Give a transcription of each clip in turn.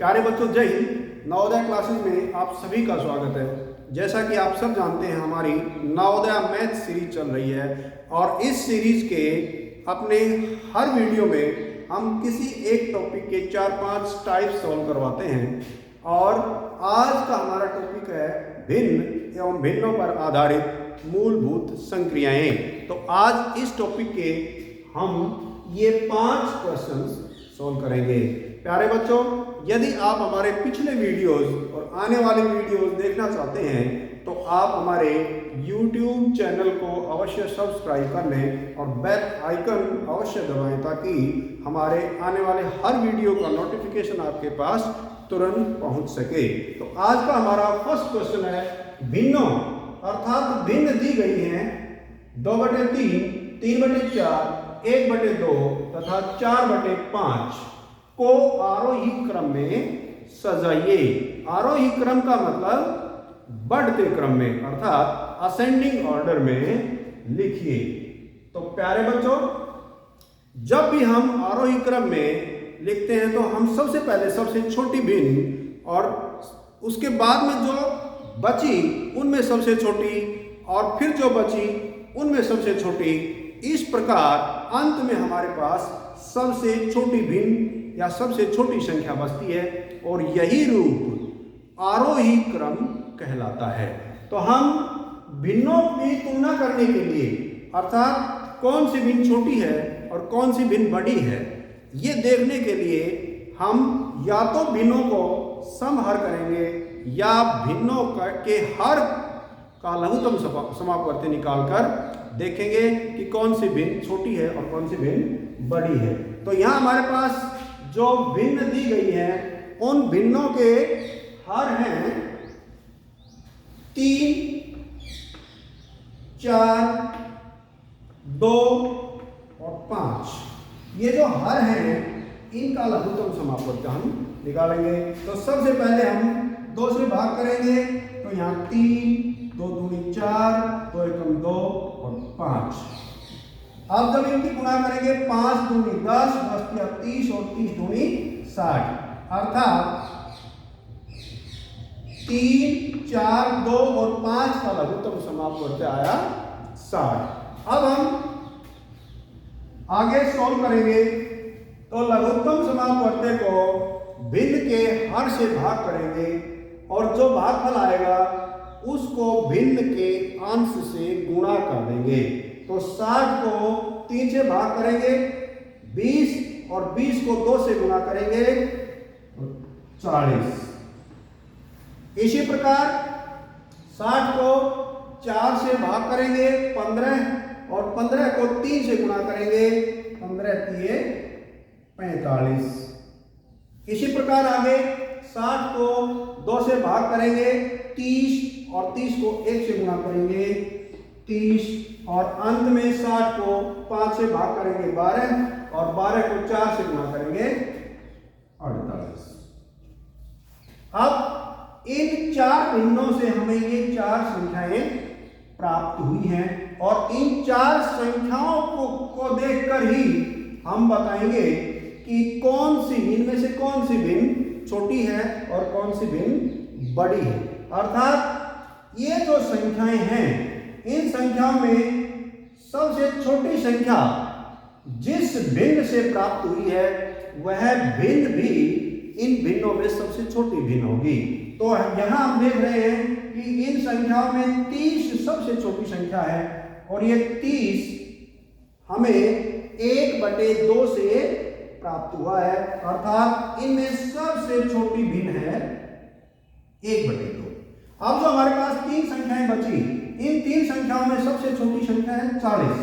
प्यारे बच्चों, जय हिंद। नवोदय क्लासेस में आप सभी का स्वागत है। जैसा कि आप सब जानते हैं, हमारी नवोदय मैथ सीरीज चल रही है और इस सीरीज के अपने हर वीडियो में हम किसी एक टॉपिक के 4-5 टाइप सॉल्व करवाते हैं। और आज का हमारा टॉपिक है भिन्न एवं भिन्नों पर आधारित मूलभूत संक्रियाएं। तो आज इस टॉपिक के हम ये 5 क्वेश्चंस सॉल्व करेंगे। प्यारे बच्चों, यदि आप हमारे पिछले वीडियोस और आने वाले वीडियोस देखना चाहते हैं तो आप हमारे YouTube चैनल को अवश्य सब्सक्राइब कर लें और बेल आइकन अवश्य दबाएं ताकि हमारे आने वाले हर वीडियो का नोटिफिकेशन आपके पास तुरंत पहुंच सके। तो आज का हमारा फर्स्ट क्वेश्चन है भिन्नों, अर्थात भिन्न दी गई हैं 2/3, 3/4, 1/2 तथा 4/5 को आरोही क्रम में सजाइए। आरोही क्रम का मतलब बढ़ते क्रम में, अर्थात असेंडिंग ऑर्डर में लिखिए। तो प्यारे बच्चों, जब भी हम आरोही क्रम में लिखते हैं तो हम सबसे पहले सबसे छोटी भिन्न और उसके बाद में जो बची उनमें सबसे छोटी और फिर जो बची उनमें सबसे छोटी, इस प्रकार अंत में हमारे पास सबसे छोटी भिन्न या सबसे छोटी संख्या बचती है और यही रूप आरोही क्रम कहलाता है। तो हम भिन्नों की तुलना करने के लिए, अर्थात कौन सी भिन्न छोटी है और कौन सी भिन्न बड़ी है, ये देखने के लिए हम या तो भिन्नों को समहर करेंगे या भिन्नों के हर का लघुत्तम समापवर्ती निकालकर देखेंगे कि कौन सी भिन्न छोटी है और कौन सी भिन्न बड़ी है। तो यहाँ हमारे पास जो भिन्न दी गई है उन भिन्नों के हर हैं 3, 4, 2 और 5। ये जो हर हैं इनका लघुत्तम समापवर्ती हम निकालेंगे। तो सबसे पहले हम 2 से भाग करेंगे। तो यहाँ 3, 2 दूनी 4, 2 एकम 2 और 5। अब जब इनकी गुणा करेंगे 5 दूनी 10, 10 या 30 और 30 दूनी 60, अर्थात 3, 4, 2 और 5 का लघुत्तम समापवर्ती आया 60। अब हम आगे सॉल्व करेंगे तो लघुत्तम समापवर्ती को भिन्न के हर से भाग करेंगे और जो भागफल आएगा उसको भिन्न के अंश से गुणा कर देंगे। तो 60 को 3 से भाग करेंगे 20 और 20 को 2 से गुणा करेंगे 40। इसी प्रकार 60 को 4 से भाग करेंगे 15 और 15 को 3 से गुणा करेंगे 15 तिये 45। इसी प्रकार आगे 60 को 2 से भाग करेंगे 30 और 30 को 1 से गुणा करेंगे 30 और अंत में 60 को 5 से भाग करेंगे 12 और 12 को 4 से गुणा करेंगे 48। अब इन 4 भिन्नों से हमें ये 4 संख्याएं प्राप्त हुई हैं और इन 4 संख्याओं को देखकर ही हम बताएंगे कि कौन सी इनमें से कौन सी भिन्न छोटी है और कौन सी भिन्न बड़ी है। अर्थात ये जो संख्याएं हैं, इन संख्याओं में सबसे छोटी संख्या जिस भिन्न से प्राप्त हुई है वह भिन्न भी इन भिन्नों में सबसे छोटी भिन्न होगी। तो यहां हम देख रहे हैं कि इन संख्याओं में 30 सबसे छोटी संख्या है और ये 30 हमें 1/2 से प्राप्त हुआ है, अर्थात इनमें सबसे छोटी भिन्न है 1/2। अब जो हमारे पास 3 संख्याएं बची, इन 3 संख्याओं में सबसे छोटी संख्या है 40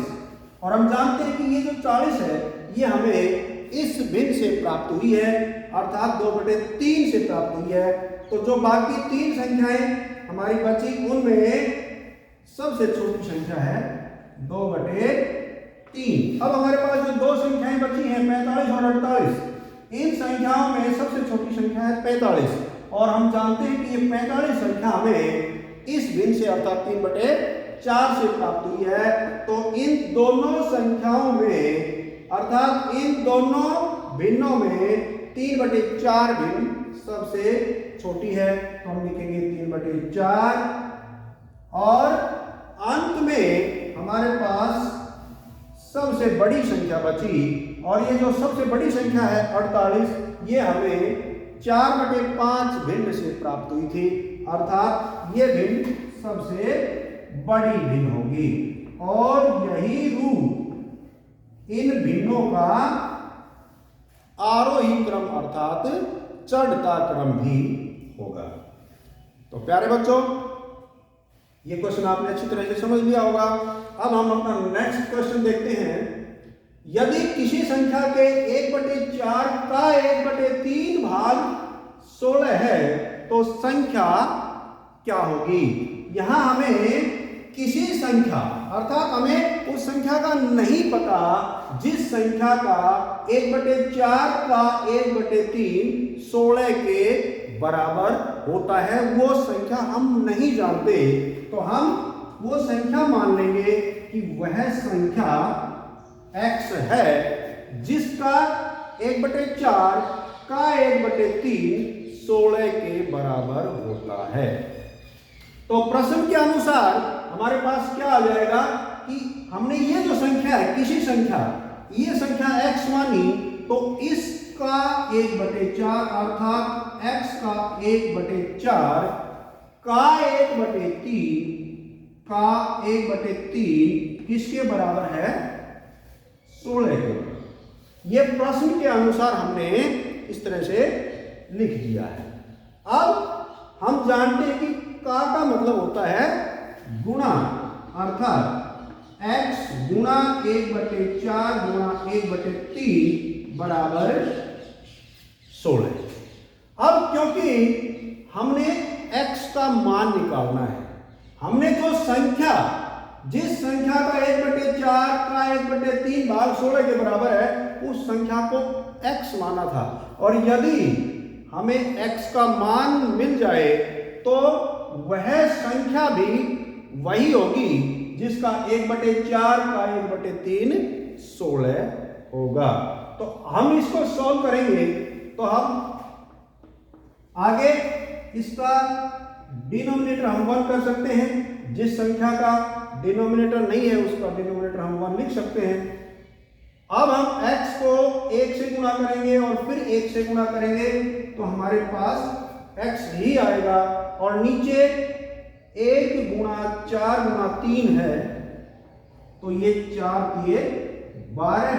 और हम जानते हैं कि ये जो 40 है ये हमें इस भिन्न से प्राप्त हुई है, अर्थात 2/3 से प्राप्त हुई है। तो जो बाकी 3 संख्याएं हमारी बची उनमें सबसे छोटी संख्या है 2/3। अब हमारे पास जो 2 संख्याएं बची हैं 45 और 48, इन संख्याओं में सबसे छोटी संख्या है 45 और हम जानते हैं कि ये 45 संख्या हमें इस भिन्न से अर्थात 3/4 से प्राप्त हुई है। तो इन दोनों संख्याओं में, अर्थात इन दोनों भिन्नों में 3/4 भिन्न सबसे छोटी है तो हम लिखेंगे 3/4 और अंत में हमारे पास सबसे बड़ी संख्या बची और ये जो सबसे बड़ी संख्या है 48, ये हमें 4/5 भिन्न से प्राप्त हुई थी, अर्थात ये भिन्न सबसे बड़ी भिन्न होगी और यही रूप इन भिन्नों का आरोही क्रम अर्थात चढ़ता क्रम भी होगा। तो प्यारे बच्चों, ये क्वेश्चन आपने अच्छी तरह से समझ लिया होगा। अब हम अपना नेक्स्ट क्वेश्चन देखते हैं। यदि किसी संख्या के 1/4 का 1/3 भाग 16 है तो संख्या क्या होगी? यहां हमें किसी संख्या अर्थात हमें उस संख्या का नहीं पता जिस संख्या का 1/4 का 1/3 16 के बराबर होता है, वो संख्या हम नहीं जानते, तो हम वो संख्या मान लेंगे कि वह संख्या x है जिसका 1/4 का 1/3 16 के बराबर होता है। तो प्रश्न के अनुसार हमारे पास क्या आ जाएगा कि हमने ये जो संख्या है, किसी संख्या, ये संख्या x मानी, तो इसका 1/4 अर्थात x का 1/4 का 1/3 किसके बराबर है? 16 के बराबर। ये प्रश्न के अनुसार हमने इस तरह से लिख दिया है। अब हम जानते हैं कि का मतलब होता है गुणा, अर्थात x गुणा 1/4 गुणा 1/3 बराबर 16। अब क्योंकि हमने x का मान निकालना है, हमने जो संख्या, जिस संख्या का 1/4 का 1/3 भाग 16 के बराबर है, उस संख्या को x माना था, और यदि हमें x का मान मिल जाए तो वह संख्या भी वही होगी जिसका 1/4 का 1/3 16 होगा। तो हम इसको सॉल्व करेंगे तो हम आगे इसका डिनोमिनेटर हम 1 कर सकते हैं, जिस संख्या का डिनोमिनेटर नहीं है उसका डिनोमिनेटर हम 1 लिख सकते हैं। अब हम x को 1 से गुणा करेंगे और फिर 1 से गुणा करेंगे तो हमारे पास x ही आएगा, और नीचे 1 गुणा 4 गुणा 3 है, तो ये 4 दिए 12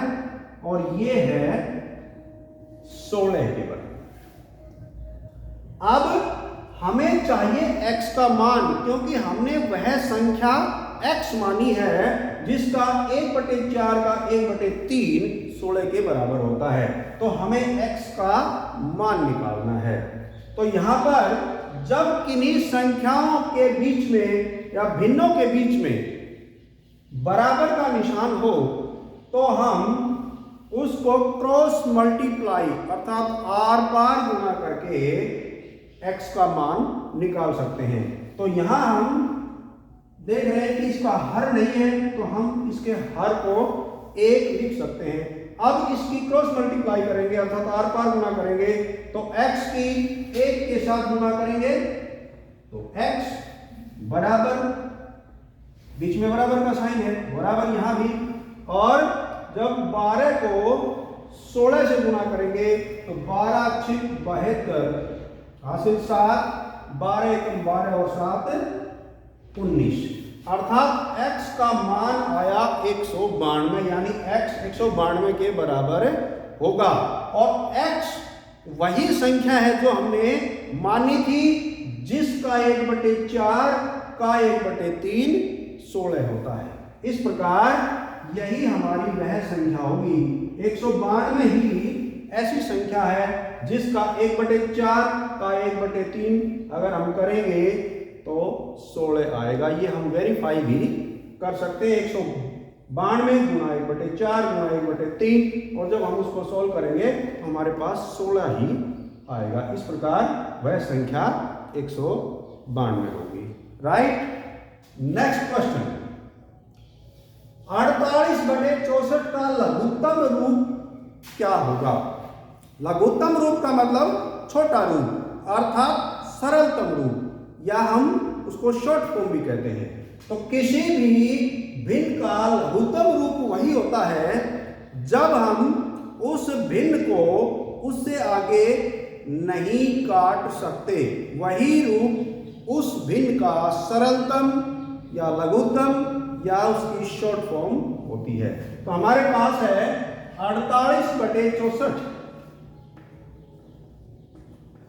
और ये है 16 के बराबर। अब हमें चाहिए x का मान, क्योंकि हमने वह संख्या x मानी है जिसका 1/4 का 1/3 16 के बराबर होता है, तो हमें x का मान निकालना है। तो यहां पर जब किन्हीं संख्याओं के बीच में या भिन्नों के बीच में बराबर का निशान हो तो हम उसको क्रॉस मल्टीप्लाई अर्थात आर पार गुणा करके x का मान निकाल सकते हैं। तो यहां हम देख रहे हैं कि इसका हर नहीं है, तो हम इसके हर को 1 लिख सकते हैं। अब इसकी क्रॉस मल्टीप्लाई करेंगे अर्थात आर पार गुणा करेंगे, तो x की 1 के साथ गुणा करेंगे तो x बराबर, बीच में बराबर का साइन है, बराबर यहां भी, और जब 12 को 16 से गुणा करेंगे तो 12 6 72 हासिल 7, 12 एकम 12 और 7 19, अर्थात x का मान आया 192, यानी x 192 के बराबर होगा। और x वही संख्या है जो हमने मानी थी जिसका 1/4 का 1/3 16 होता है। इस प्रकार यही हमारी वह संख्या होगी। 192 ही ऐसी संख्या है जिसका 1/4 का 1/3 अगर हम करेंगे तो 16 आएगा। ये हम वेरीफाई भी कर सकते हैं। 192 गुणा 1/4 गुणा 1/3, और जब हम उसको सॉल्व करेंगे तो हमारे पास 16 ही आएगा। इस प्रकार वह संख्या 192 होगी। राइट। नेक्स्ट क्वेश्चन, 48/64 का लघुत्तम रूप क्या होगा? लघुत्तम रूप का मतलब छोटा रूप अर्थात सरलतम रूप, या हम उसको शॉर्ट फॉर्म भी कहते हैं। तो किसी भी भिन्न का लघुत्तम रूप वही होता है जब हम उस भिन्न को उससे आगे नहीं काट सकते, वही रूप उस भिन्न का सरलतम या लघुत्तम या उसकी शॉर्ट फॉर्म होती है। तो हमारे पास है 48/64।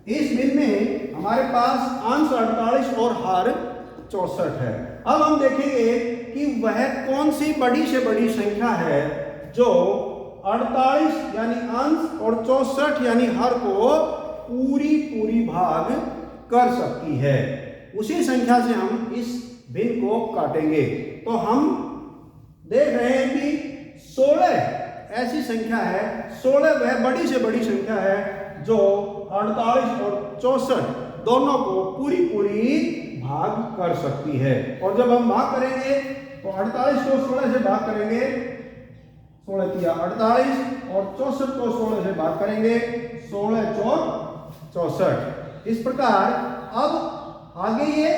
इस भिन्न में हमारे पास अंश 48 और हर 64 है। अब हम देखेंगे कि वह कौन सी बड़ी से बड़ी संख्या है जो 48 यानी अंश और 64 यानी हर को पूरी भाग कर सकती है। उसी संख्या से हम इस भिन्न को काटेंगे। तो हम देख रहे हैं कि 16 ऐसी संख्या है, 16 वह बड़ी से बड़ी संख्या है जो 48 और 64 दोनों को पूरी भाग कर सकती है। और जब हम भाग करेंगे तो 48 को 16 से भाग करेंगे, 16 किया 48, और 64 को 16 से भाग करेंगे, 16 चौक 64। इस प्रकार अब आगे ये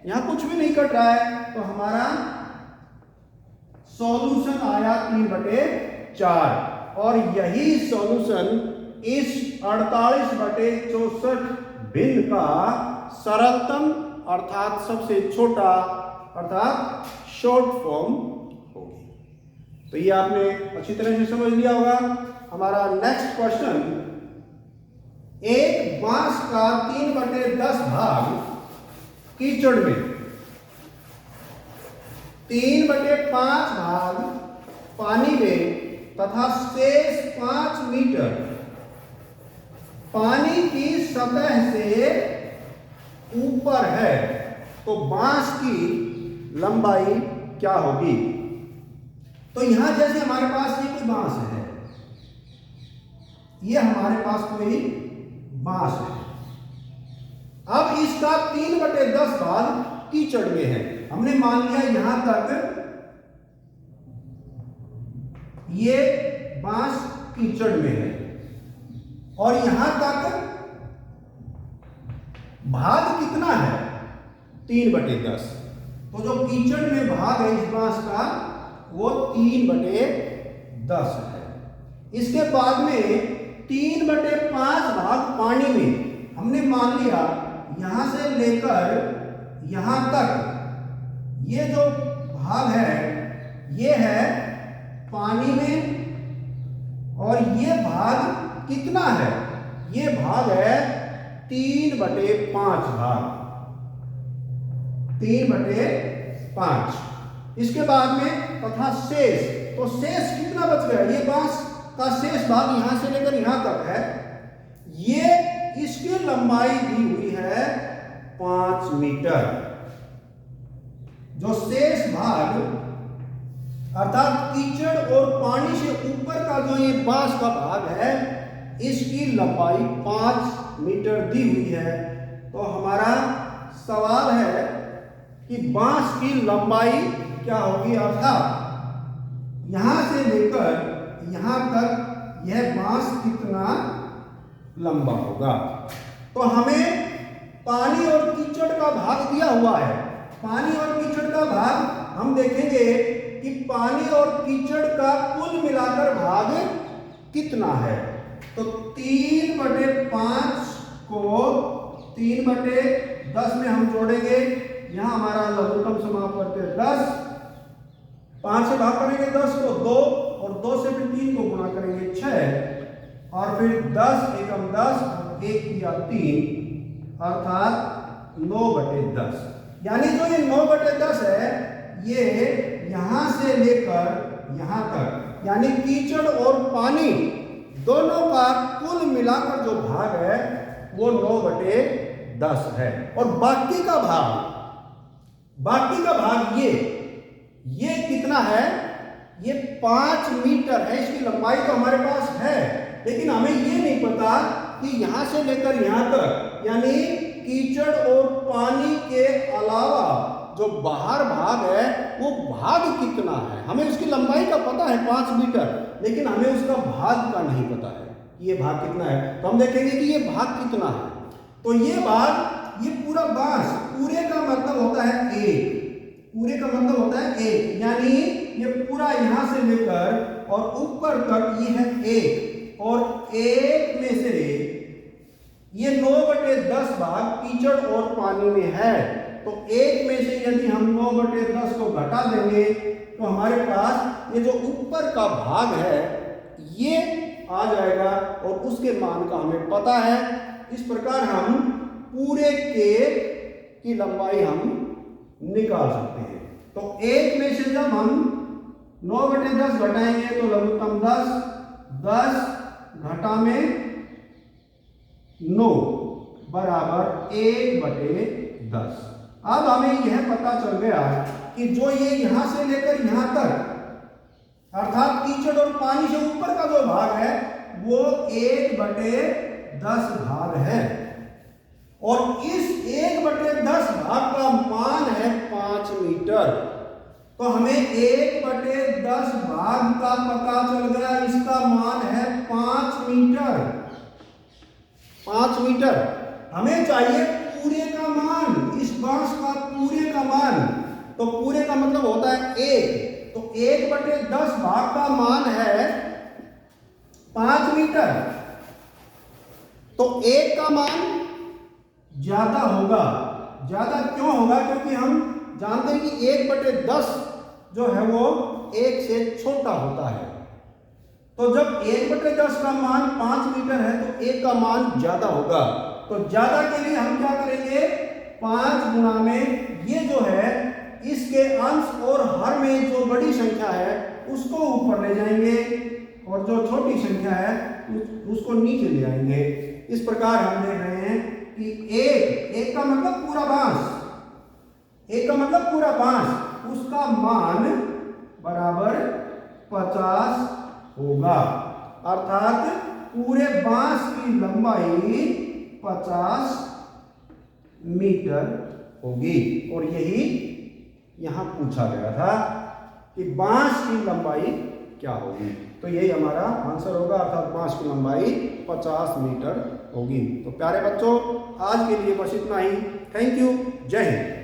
यहां कुछ भी नहीं कट रहा है, तो हमारा सॉल्यूशन आया 3/4। और यही सॉल्यूशन इस 48/64 भिन्न का सरलतम अर्थात सबसे छोटा अर्थात शॉर्ट फॉर्म होगी। तो ये आपने अच्छी तरह से समझ लिया होगा। हमारा नेक्स्ट क्वेश्चन, एक बांस का 3/10 भाग कीचड़ में, 3/5 भाग पानी में तथा शेष 5 मीटर पानी की सतह से ऊपर है, तो बांस की लंबाई क्या होगी? तो यहां जैसे हमारे पास ये कोई बांस है, ये हमारे पास कोई बांस है। अब इसका 3/10 भाग कीचड़ में है। हमने मान लिया यहां तक ये बांस कीचड़ में है और यहां तक भाग कितना है? 3/10। तो जो कीचड़ में भाग है इस बांस का वो 3/10 है। इसके बाद में 3/5 भाग पानी में हमने मान लिया यहां से लेकर यहां तक ये जो भाग है ये है पानी में, और ये भाग कितना है? ये भाग है 3/5 भाग, 3/5। इसके बाद में तथा शेष, तो शेष कितना बच गया? ये बांस का शेष भाग यहां से लेकर यहां तक है, ये इसकी लंबाई दी हुई है 5 मीटर। जो शेष भाग अर्थात कीचड़ और पानी से ऊपर का जो ये बांस का भाग है इसकी लंबाई 5 मीटर दी हुई है। तो हमारा सवाल है कि बांस की लंबाई क्या होगी, अर्थात यहां से लेकर यहां तक यह बांस कितना लंबा होगा। तो हमें पानी और कीचड़ का भाग दिया हुआ है। पानी और कीचड़ का भाग हम देखेंगे कि पानी और कीचड़ का कुल मिलाकर भाग कितना है। तो 3/5 को 3/10 में हम जोड़ेंगे, यहां हमारा लघुत्तम समाप्त करते हैं 10, 5 से भाग करेंगे 10 को 2, और 2 से फिर 3 को गुणा करेंगे 6, और फिर 10 एकम 10, 1 किया 3, अर्थात 9/10। यानी जो ये 9/10 है ये यहां से लेकर यहां तक, यानी कीचड़ और पानी दोनों का कुल मिलाकर जो भाग है वो 9/10 है। और बाकी का भाग ये कितना है? ये 5 मीटर है। इसकी लंबाई तो हमारे पास है, लेकिन हमें ये नहीं पता कि यहां से लेकर यहां तक, यानी कीचड़ और पानी के अलावा जो बाहर भाग है वो भाग कितना है। हमें उसकी लंबाई का पता है 5 मीटर, लेकिन हमें उसका भाग का नहीं पता है। ये भाग कितना है, तो हम देखेंगे कि ये भाग कितना है। तो ये भाग, ये पूरा बांस, पूरे का मतलब होता है एक, पूरे का मतलब होता है एक, यानी ये पूरा यहां से लेकर और ऊपर तक ये है एक, और एक में से ये 9/10 भाग कीचड़ और पानी में है। तो एक में से यदि हम 9/10 को घटा देंगे तो हमारे पास ये जो ऊपर का भाग है ये आ जाएगा, और उसके मान का हमें पता है। इस प्रकार हम पूरे केक की लंबाई हम निकाल सकते हैं। तो एक में से जब हम 9/10 घटाएंगे तो लघुत्तम 10, 10 घटा में 9 बराबर 1/10। अब हमें यह पता चल गया कि जो ये यहां से लेकर यहां तक, अर्थात कीचड़ और पानी से ऊपर का जो भाग है वो 1/10 भाग है, और इस 1/10 भाग का मान है 5 मीटर। तो हमें 1/10 भाग का पता चल गया, इसका मान है 5 मीटर। 5 मीटर हमें चाहिए पूरे का मान, इस बांस का पूरे का मान। तो पूरे का मतलब होता है 1, तो 1/10 भाग का मान है 5 मीटर। तो 1 का मान ज्यादा होगा। ज्यादा क्यों होगा? क्योंकि हम जानते हैं कि 1/10 जो है वो 1 से छोटा होता है। तो जब 1/10 का मान 5 मीटर है तो 1 का मान ज्यादा होगा। तो ज्यादा के लिए हम क्या करेंगे, 5 गुणा में ये जो है इसके अंश और हर में जो बड़ी संख्या है उसको ऊपर ले जाएंगे, और जो छोटी संख्या है उसको नीचे ले आएंगे। इस प्रकार हम देख रहे हैं कि एक का मतलब पूरा बांस, एक का मतलब पूरा बांस, उसका मान बराबर 50 होगा। अर्थात पूरे बांस की लंबाई 50 मीटर होगी। और यही यहां पूछा गया था कि बांस की लंबाई क्या होगी। तो यही हमारा आंसर होगा, अर्थात बांस की लंबाई 50 मीटर होगी। तो प्यारे बच्चों, आज के लिए बस इतना ही। Thank you. जय हिंद।